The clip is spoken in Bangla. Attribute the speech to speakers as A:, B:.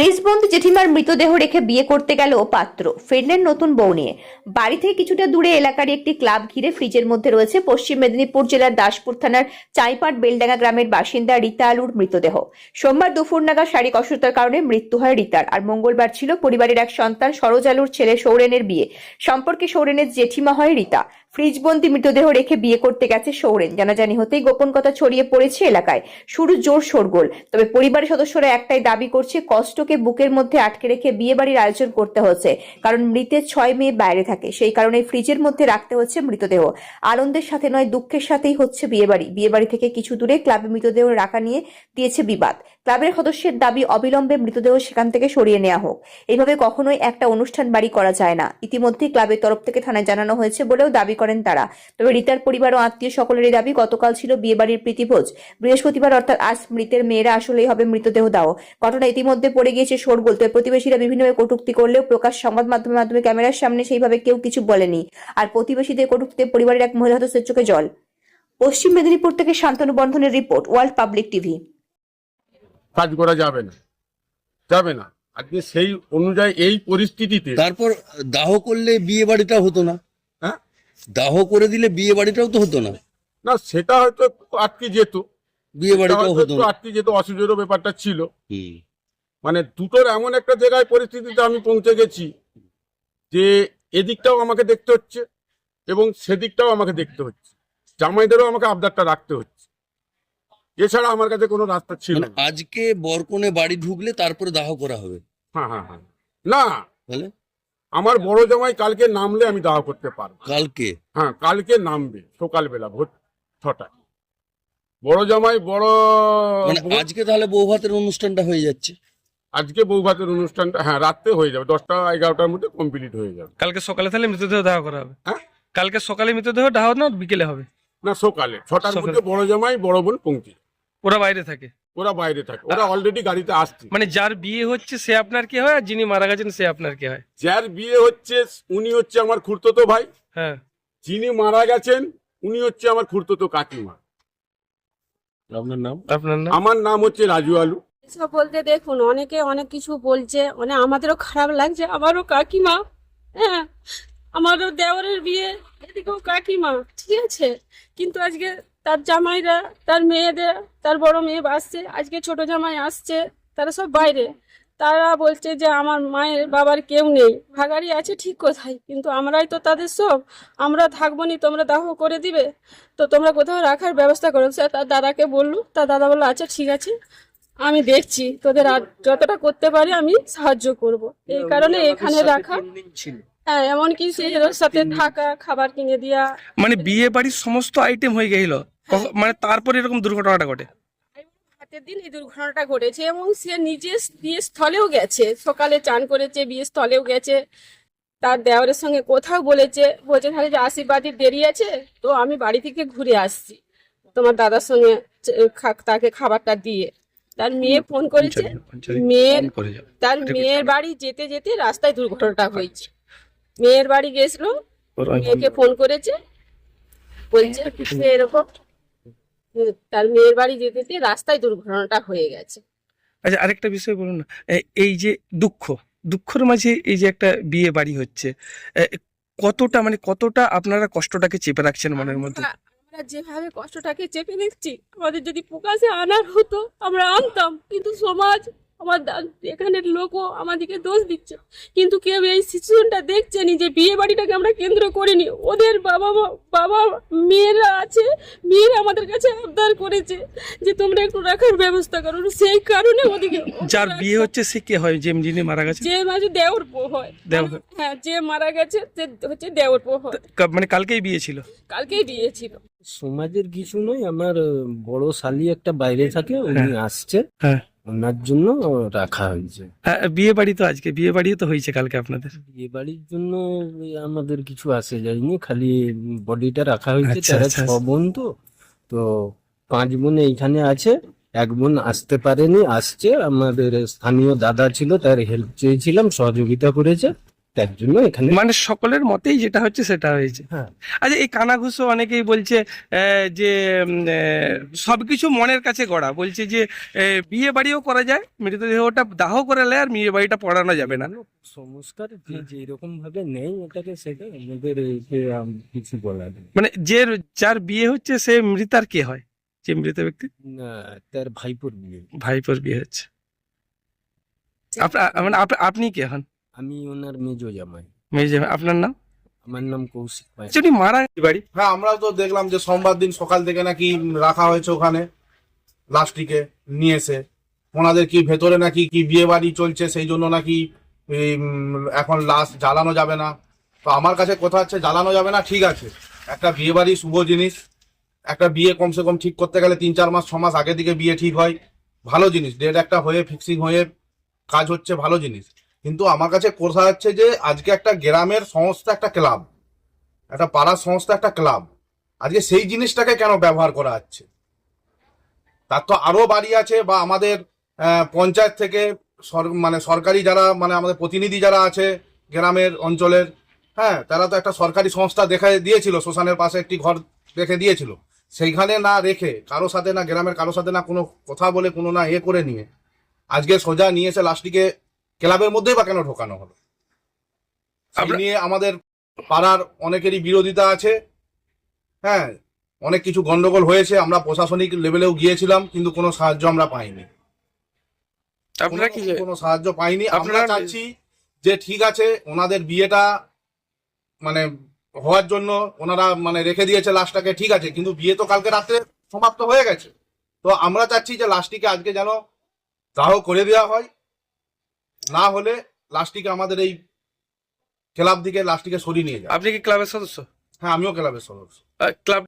A: ফ্রিজবন্দি জেঠিমার মৃতদেহ রেখে বিয়ে করতে গেল পাত্র, ফিরলেন নতুন বউ নিয়ে। বাড়ি থেকে কিছুটা দূরে এলাকার একটি ক্লাব ঘিরে ফ্রিজের মধ্যে রয়েছে পশ্চিম মেদিনীপুর জেলার দাসপুর থানার চাইপাট বেলডাঙ্গা গ্রামের বাসিন্দা রীতা আলুর মৃতদেহ। সোমবার দুপুর নাগাদ শারীরিক অসুস্থতার কারণে মৃত্যু হয় রীতার। আর মঙ্গলবার ছিল পরিবারের এক সন্তান সরোজ আলুর ছেলে সৌরেনের বিয়ে। সম্পর্কে সৌরেনের জেঠিমা হয় রীতা। ফ্রিজবন্দি মৃতদেহ রেখে বিয়ে করতে গেছে সৌরেন। জানাজানি হতেই গোপন কথা ছড়িয়ে পড়েছে এলাকায়, শুরু জোর শোরগোল। তবে পরিবারের সদস্যরা একটাই দাবি করছে, কষ্টকে বুকের মধ্যে আটকে রেখে বিয়ে বাড়ির আয়োজন করতে হচ্ছে, কারণ মৃতের 6 মেয়ে বাইরে থাকে, সেই কারণে ফ্রিজের মধ্যে রাখতে হচ্ছে মৃতদেহ। আনন্দের সাথে নয়, দুঃখের সাথেই হচ্ছে বিয়ে বাড়ি থেকে কিছু দূরে ক্লাবে মৃতদেহ রাখা নিয়ে দিয়েছে বিবাদ। ক্লাবের সদস্যের দাবি, অবিলম্বে মৃতদেহ সেখান থেকে সরিয়ে নেওয়া হোক। এইভাবে কখনোই একটা অনুষ্ঠান বাড়ি করা যায় না। ইতিমধ্যে ক্লাবের তরফ থেকে থানায় জানানো হয়েছে বলেও দাবি করেন তারা। তবে রীতার পরিবার ও আত্মীয় সকলেরই দাবি, গতকাল ছিল বিয়ে বাড়ির প্রীতিভোজ, বৃহস্পতিবার অর্থাৎ আজ মৃতের মেয়েরা আসলেই হবে মৃতদেহ দাও। ঘটনা ইতিমধ্যে পড়ে গিয়েছে শোরগোল। তবে প্রতিবেশীরা বিভিন্নভাবে কটূক্তি করলেও প্রকাশ সংবাদ মাধ্যমে ক্যামেরার সামনে সেইভাবে কেউ কিছু বলেনি। আর প্রতিবেশীদের কটূক্তিতে পরিবারের এক মহিলা হতো চোখে জল। পশ্চিম মেদিনীপুর থেকে শান্তনু বন্ধনের রিপোর্ট, ওয়ার্ল্ড পাবলিক টিভি।
B: কাজ করা যাবে না আজকে সেই অনুযায়ী এই পরিস্থিতিতে
C: তারপর দাহ করলে বিয়ে বাড়িটা হতো না।
B: হ্যাঁ,
C: দাহ করে দিলে বিয়ে বাড়িটাও তো হতো না।
B: না সেটা হয়তো একটু আটকে যেত,
C: বিয়ে বাড়িটাও হতো না।
B: আটকে যেত, অসুবিধারও ব্যাপারটা ছিল। মানে দুটোর এমন একটা জায়গায় পরিস্থিতিতে আমি পৌঁছে গেছি যে এদিকটাও আমাকে দেখতে হচ্ছে এবং সেদিকটাও আমাকে দেখতে হচ্ছে, জামাইদেরও আমাকে আবদারটা রাখতে হচ্ছে, এছাড়া আমার কাছে কোনো রাস্তা ছিল না।
C: আজকে বরকনে বাড়ি ঢুকলে তারপরে দাহ করা হবে?
B: হ্যাঁ, না
C: তাহলে
B: আমার বড় জামাই কালকে নামলে আমি দাহ করতে পারবো।
C: কালকে?
B: হ্যাঁ, কালকে নামবে সকালবেলা ভোর 6টায়। বড় জামাই
C: মানে আজকে তাহলে বউ ভাতের অনুষ্ঠানটা হয়ে যাচ্ছে।
B: আজকে বউ ভাতের অনুষ্ঠানটা হ্যাঁ রাত্রে হয়ে যাবে, 10টা 11টার মধ্যে কমপ্লিট হয়ে যাবে।
D: কালকে সকালে তাহলে মৃতদেহ দাহ করা হবে?
B: হ্যাঁ,
D: কালকে সকালে মৃতদেহ দাহ না বিকেলে হবে?
B: না সকালে 6টার মধ্যে বড় জামাই বড় বোন পৌঁছে।
D: ওরা বাইরে থাকে?
B: ওরা বাইরে থাকে, ওরা অলরেডি গাড়িতে আসছে।
D: মানে যার বিয়ে হচ্ছে সে আপনার কি হয়, আর যিনি মারা গেছেন সে আপনার কি হয়?
B: যার বিয়ে হচ্ছে উনি হচ্ছে আমার খুড়তুতো ভাই।
D: হ্যাঁ।
B: যিনি মারা গেছেন উনি হচ্ছে আমার খুড়তুতো কাকিমা।
D: আপনার নাম? আপনার নাম?
B: আমার নাম হচ্ছে রাজু আলু।
E: এসব বলতে দেখুন অনেকে অনেক কিছু বলছে, মানে আমাদেরও খারাপ লাগছে। আমারও কাকিমা, হ্যাঁ আমারও দেওরের বিয়ে, এদিকেও কাকিমা, ঠিক আছে। কিন্তু আজকে তার জামাইরা, তার মেয়েদের, তার বড় মেয়ে আসছে, আজকে ছোট জামাই আসছে, তারা সব বাইরে। তারা বলছে যে আমার মায়ের বাবার কেউ নেই, ভাগাড়ি আছে ঠিক কোথায়, কিন্তু আমরাই তো তাদের সব, আমরা থাকবো নি, তোমরা দাহ করে দিবে, তো তোমরা কোথাও রাখার ব্যবস্থা করো। সে তার দাদাকে বললো, তার দাদা বললো আচ্ছা ঠিক আছে, আমি দেখছি, তোদের আর যতটা করতে পারি আমি সাহায্য করব। এই কারণে এখানে রাখা। হ্যাঁ, এমনকি এর সাথে থাকা, খাবার কিনে দেওয়া,
D: মানে বিয়ে বাড়ির সমস্ত আইটেম হয়ে গেল, মানে তারপরে এরকম দুর্ঘটনাটা ঘটে।
E: হাতের দিন এই দুর্ঘটনাটা ঘটেছে এবং সে নিজে বিয়ে স্থলেও গেছে, সকালে চান করেছে, বিয়ে স্থলেও গেছে, তার দেওরের সঙ্গে কোথাও বলছে তাহলে যে আশীর্বাদের দেরি আছে, তো আমি বাড়ি থেকে ঘুরে আসছি তোমার দাদার সঙ্গে তাকে খাবারটা দিয়ে। তার মেয়ে ফোন করেছে, তার মেয়ের বাড়ি যেতে যেতে রাস্তায় দুর্ঘটনাটা হয়েছে। মেয়ের বাড়ি গেছিল, মেয়েকে ফোন করেছে, বলছে এরকম তার মেয়ের বাড়ি যেতে যেতে রাস্তায় দুর্ঘটনাটা হয়ে গেছে।
D: আচ্ছা, আরেকটা বিষয় বলুন না, এই যে দুঃখের মাঝে এই যে একটা বিয়ে বাড়ি হচ্ছে, কতটা আপনারা কষ্টটাকে চেপে রাখছেন মনের মধ্যে?
E: আমরা যেভাবে কষ্টটাকে চেপে নিচ্ছি, আমাদের যদি প্রকাশে আনার হতো আমরা আনতাম, কিন্তু সমাজ, আমার এখানের লোকও আমাদেরকে দোষ দিচ্ছে, কিন্তু কেউ এই সিচুয়েশনটা দেখছে নি যে বিয়ে বাড়িটাকে আমরা কেন্দ্র করিনি। ওদের বাবা মেয়েরা আছে, মেয়েরা আমাদের কাছে আবদার করেছে যে তোমরা একটু রাখার ব্যবস্থা করো, সেই কারণে ওদিকে।
D: যার বিয়ে হচ্ছে সে কে হয়? যিনি মারা গেছে?
E: যে মাঝে দেওর বউ হয়। হ্যাঁ, যে মারা গেছে সে হচ্ছে দেওর বউ হয়।
D: মানে কালকেই বিয়ে ছিল?
E: কালকেই বিয়ে ছিল।
F: সমাজের কিছু নয়, আমার বড় শালি একটা বাইরে থাকে, উনি আসছে,
D: হ্যাঁ
F: ওনার জন্য রাখা হয়েছে।
D: হ্যাঁ, বিয়ে বাড়ি তো আজকে, বিয়ে বাড়িও তো হয়েছে কালকে আপনাদের।
F: বিয়ে বাড়ির জন্য আমাদের কিছু আসে যায়নি, খালি বডিটা রাখা হয়েছে।
D: আচ্ছা,
F: তারা
D: আচ্ছা।
F: 6 বোন, তো 5 বোন এইখানে আছে, 1 বোন আসতে পারেনি, আসছে। আমাদের স্থানীয় দাদা ছিল, তার হেল্প চেয়েছিলাম, সহযোগিতা করেছে, তার জন্য এখানে
D: মানে সকলের মতেই যেটা হচ্ছে সেটা হয়েছে।
F: হ্যাঁ।
D: আচ্ছা, এই কানাঘুষো অনেকেই বলছে যে সবকিছু মনের কাছে গড়া, বলছে যে বিয়ে বাড়িও করা যায়, মৃতদেহটা দাহ করালে আর বিয়ে বাড়িটা পড়ানো যাবে না।
F: সংস্কার যে এরকম ভাবে নেই এটাকে, সেটা আমাদের কিছু বলার নেই।
D: মানে যার বিয়ে হচ্ছে সে মৃতার কে হয়, যে মৃত ব্যক্তি?
F: না, তার ভাইপোর বিয়ে।
D: ভাইপোর বিয়ে হচ্ছে। মানে আপনি কে হন?
F: আমি ওনার মেজো জামাই।
D: আপনার নাম?
F: আমার নাম কৌশিক পাই।
D: যদি মারা বাড়ি
G: হ্যাঁ, আমরাও তো দেখলাম যে সোমবার দিন সকাল থেকে নাকি রাখা হয়েছে ওখানে লাশটিকে নিয়ে এসে। ওনাদের কি ভেতরে নাকি কি বিয়ে বাড়ি চলছে, সেই জন্য নাকি এখন লাশ জ্বালানো যাবে না। তো আমার কাছে কথা হচ্ছে জ্বালানো যাবে না, ঠিক আছে, একটা বিয়ে বাড়ি শুভ জিনিস, একটা বিয়ে কমসে কম ঠিক করতে গেলে 3-4 মাস 6 মাস আগে থেকে বিয়ে ঠিক হয়, ভালো জিনিস, ডেট একটা হয়ে ফিক্সিং হয়ে কাজ হচ্ছে, ভালো জিনিস। কিন্তু আমার কাছে কথা হচ্ছে যে আজকে একটা গ্রামের সংস্থা, একটা ক্লাব, একটা পাড়ার সংস্থা, একটা ক্লাব, আজকে সেই জিনিসটাকে কেন ব্যবহার করা হচ্ছে? তার তো আরো বাড়ি আছে, বা আমাদের পঞ্চায়েত থেকে মানে সরকারি যারা, মানে আমাদের প্রতিনিধি যারা আছে গ্রামের অঞ্চলের, হ্যাঁ, তারা তো একটা সরকারি সংস্থা দেখে দিয়েছিল, শ্মশানের পাশে একটি ঘর রেখে দিয়েছিল, সেইখানে না রেখে কারো সাথে না, গ্রামের কারো সাথে না কোনো কথা বলে, কোনো না করে নিয়ে আজকে সোজা নিয়ে এসে লাশটিকে ক্লাবের মধ্যেই বা কেন ঢোকানো হলো? সেই নিয়ে আমাদের পাড়ার অনেকেরই বিরোধিতা আছে। হ্যাঁ, অনেক কিছু গন্ডগোল হয়েছে, আমরা প্রশাসনিক লেভেলেও গিয়েছিলাম, কিন্তু কোনো সাহায্য আমরা পাইনি।
D: আপনারা কি
G: কোনো সাহায্য পাইনি। আমরা
D: আপনারা-
G: চাচ্ছি যে ঠিক আছে, ওনাদের বিয়েটা মানে হওয়ার জন্য ওনারা মানে রেখে দিয়েছে লাশটাকে, ঠিক আছে, কিন্তু বিয়ে তো কালকে রাত্রে সমাপ্ত হয়ে গেছে। তো আমরা চাচ্ছি যে লাশটিকে আজকে যেন দাহ করে দেওয়া হয়, না হলে লাশটিকে আমাদের এই ক্লাব থেকে লাশটিকে সরিয়ে নিয়ে যায়।
D: আপনি কি ক্লাবের সদস্য?
G: হ্যাঁ, আমিও ক্লাবের সদস্য।
D: ক্লাব